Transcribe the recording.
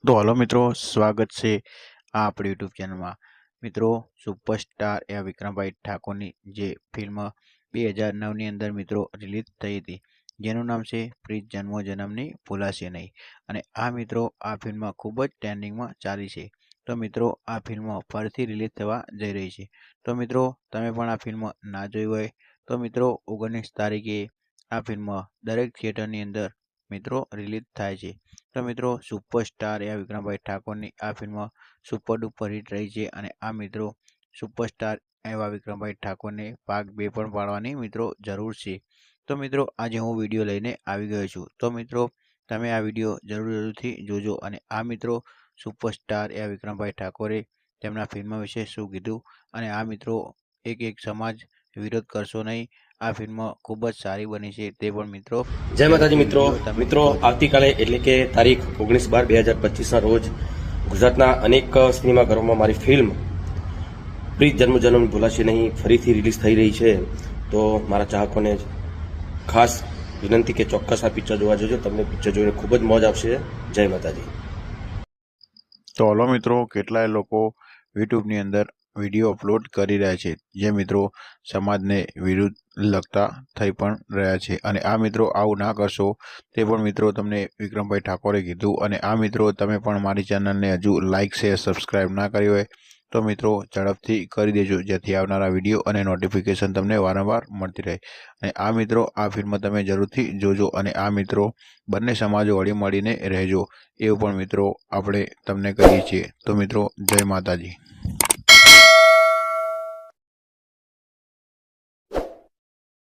તો હલો મિત્રો, સ્વાગત છે આ આપણી યુટ્યુબ ચેનલમાં. મિત્રો, સુપરસ્ટાર એવા વિક્રમભાઈ ઠાકોરની જે ફિલ્મ 2009ની અંદર મિત્રો રિલીઝ થઈ હતી, જેનું નામ છે પ્રીત જન્મો જન્મની ભૂલાશે નહીં. અને આ મિત્રો આ ફિલ્મ ખૂબ જ ટ્રેન્ડિંગમાં ચાલી છે. તો મિત્રો આ ફિલ્મ ફરીથી રિલીઝ થવા જઈ રહી છે. તો મિત્રો તમે પણ આ ફિલ્મ ના જોઈ હોય તો મિત્રો 19 તારીખે આ ફિલ્મ દરેક થિયેટરની અંદર મિત્રો રિલીઝ થાય છે. તો મિત્રો સુપરસ્ટાર એવા વિક્રમભાઈ ઠાકોરની આ ફિલ્મ સુપર ડુપર હિટ રહી છે. અને આ મિત્રો સુપરસ્ટાર એવા વિક્રમભાઈ ઠાકોરને ભાગ 2 પણ પાડવાની મિત્રો જરૂર છે. તો મિત્રો આજે હું વિડીયો લઈને આવી ગયો છું. તો મિત્રો તમે આ વિડીયો જરૂરથી જોજો. અને આ મિત્રો સુપરસ્ટાર એવા વિક્રમભાઈ ઠાકોરે તેમના ફિલ્મ વિશે શું કીધું, અને આ મિત્રો એક સમાજ વિરોધ કરશો નહીં. આ ફિલ્મ ખૂબ જ સારી બની છે તે પણ મિત્રો. જય માતાજી મિત્રો આવતીકાલે એટલે કે તારીખ 19/12/2025ના રોજ ગુજરાતના અનેક સિનેમાઘરોમાં મારી ફિલ્મ પ્રીત જન્મ જન્મ ભૂલાશે નહીં ફરીથી રિલીઝ થઈ રહી છે. તો મારા ચાહકોને ખાસ વિનંતી કે ચોક્કસ આ પિક્ચર જોવા જજો. તમને પિક્ચર જોઈને ખૂબ જ મોજ આવશે. જય માતાજી. તો હલો મિત્રો, કેટલાય લોકો યુટ્યુબની અંદર વિડીયો અપલોડ કરી રહ્યા છે જે મિત્રો સમાજને વિરુદ્ધ લગતા થઈ પણ રહ્યા છે. અને આ મિત્રો આવું ના કરશો તે પણ મિત્રો તમને વિક્રમભાઈ ઠાકોરે કીધું. અને આ મિત્રો તમે પણ મારી ચેનલને હજુ લાઇક શેર સબસ્ક્રાઈબ ના કરી હોય તો મિત્રો ઝડપથી કરી દેજો, જેથી આવનારા વિડીયો અને નોટિફિકેશન તમને વારંવાર મળતી રહે. અને આ મિત્રો આ ફિલ્મ તમે જરૂરથી જોજો. અને આ મિત્રો બંને સમાજો હળી મળીને રહેજો એવું પણ મિત્રો આપણે તમને કહીએ છીએ. તો મિત્રો જય માતાજી.